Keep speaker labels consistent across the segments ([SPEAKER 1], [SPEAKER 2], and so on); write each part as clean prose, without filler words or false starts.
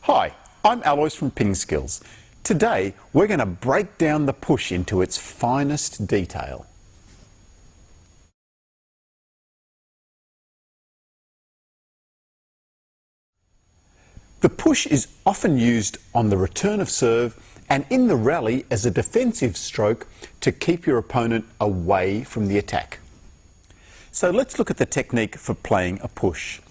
[SPEAKER 1] Hi, I'm Alois from Ping Skills. Today we're going to break down the push into its finest detail. The push is often used on the return of serve and in the rally as a defensive stroke to keep your opponent away from the attack. So let's look at the technique for playing a push.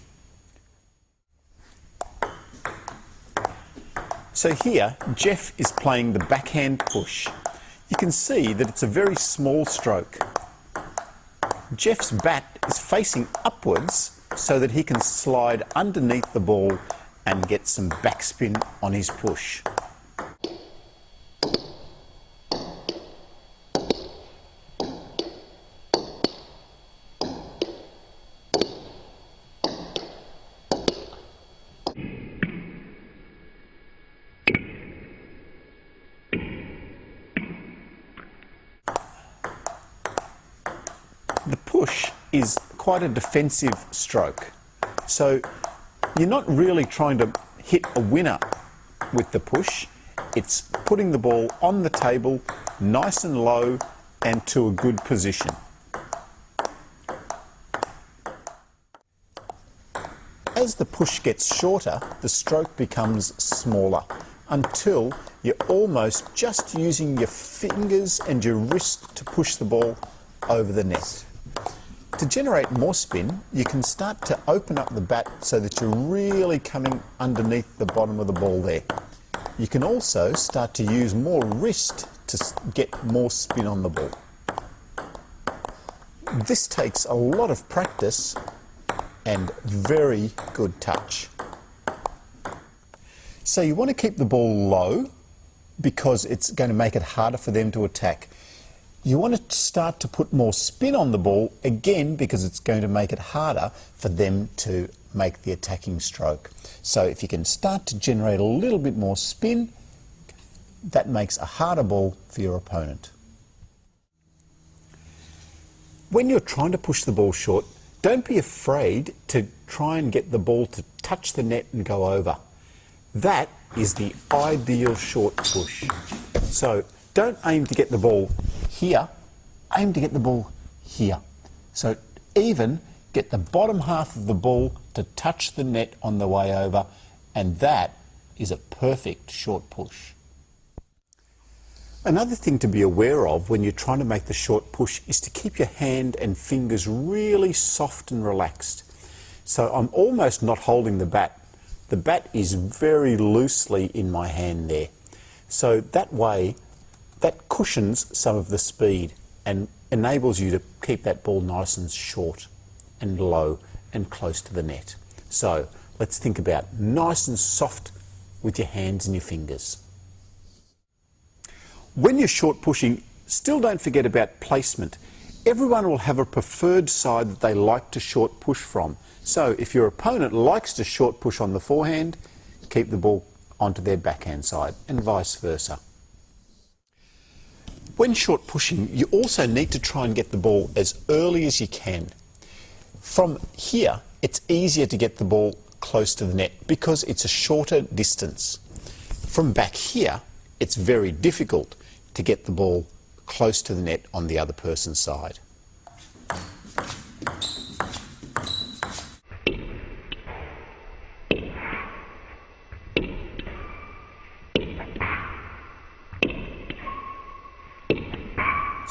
[SPEAKER 1] So here, Jeff is playing the backhand push. You can see that it's a very small stroke. Jeff's bat is facing upwards so that he can slide underneath the ball and get some backspin on his push. The push is quite a defensive stroke, so you're not really trying to hit a winner with the push. It's putting the ball on the table nice and low and to a good position. As the push gets shorter, the stroke becomes smaller until you're almost just using your fingers and your wrist to push the ball over the net. To generate more spin, you can start to open up the bat so that you're really coming underneath the bottom of the ball there. You can also start to use more wrist to get more spin on the ball. This takes a lot of practice and very good touch. So you want to keep the ball low because it's going to make it harder for them to attack. You want to start to put more spin on the ball, again, because it's going to make it harder for them to make the attacking stroke. So if you can start to generate a little bit more spin, that makes a harder ball for your opponent. When you're trying to push the ball short, don't be afraid to try and get the ball to touch the net and go over. That is the ideal short push. So don't aim to get the ball here, aim to get the ball here. So even get the bottom half of the ball to touch the net on the way over, and that is a perfect short push. Another thing to be aware of when you're trying to make the short push is to keep your hand and fingers really soft and relaxed. So I'm almost not holding the bat. The bat is very loosely in my hand there. So that way, that cushions some of the speed and enables you to keep that ball nice and short and low and close to the net. So let's think about nice and soft with your hands and your fingers. When you're short pushing, still don't forget about placement. Everyone will have a preferred side that they like to short push from. So if your opponent likes to short push on the forehand, keep the ball onto their backhand side and vice versa. When short pushing, you also need to try and get the ball as early as you can. From here, it's easier to get the ball close to the net because it's a shorter distance. From back here, it's very difficult to get the ball close to the net on the other person's side.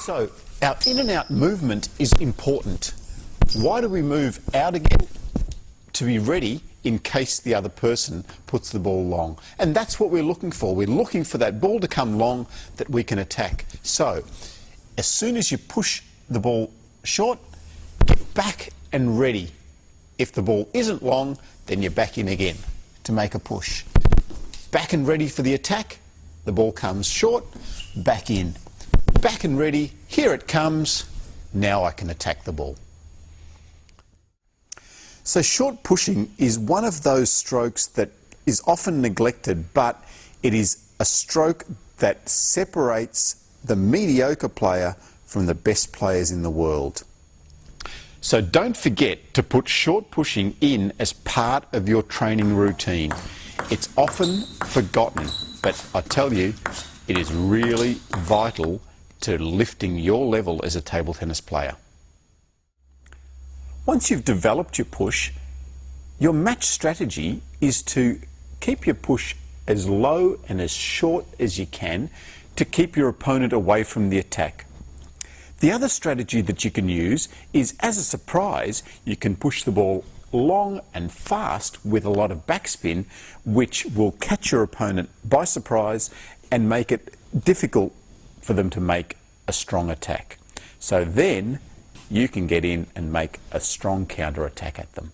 [SPEAKER 1] So our in and out movement is important. Why do we move out again? To be ready in case the other person puts the ball long. And that's what we're looking for. We're looking for that ball to come long that we can attack. So as soon as you push the ball short, get back and ready. If the ball isn't long, then you're back in again to make a push. Back and ready for the attack. The ball comes short, back in. Back and ready, here it comes, now I can attack the ball. So short pushing is one of those strokes that is often neglected, but it is a stroke that separates the mediocre player from the best players in the world. So don't forget to put short pushing in as part of your training routine. It's often forgotten, but I tell you, it is really vital to lifting your level as a table tennis player. Once you've developed your push, your match strategy is to keep your push as low and as short as you can to keep your opponent away from the attack. The other strategy that you can use is, as a surprise, you can push the ball long and fast with a lot of backspin, which will catch your opponent by surprise and make it difficult for them to make a strong attack. So then you can get in and make a strong counter attack at them.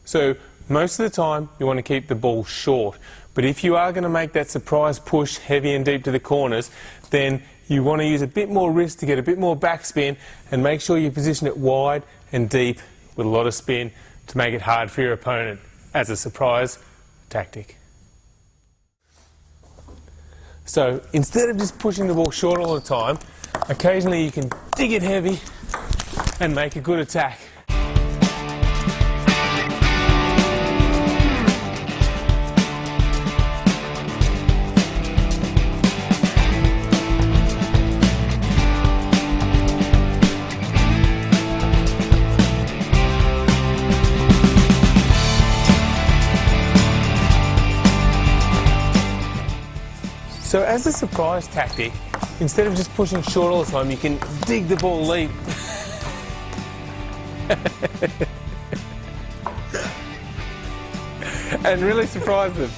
[SPEAKER 2] So most of the time you want to keep the ball short, but if you are going to make that surprise push heavy and deep to the corners, then you want to use a bit more wrist to get a bit more backspin, and make sure you position it wide and deep with a lot of spin to make it hard for your opponent as a surprise tactic. So instead of just pushing the ball short all the time, occasionally you can dig it heavy and make a good attack. So as a surprise tactic, instead of just pushing short all the time, you can dig the ball deep. And really surprise them.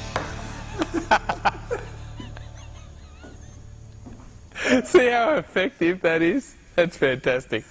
[SPEAKER 2] See how effective that is? That's fantastic.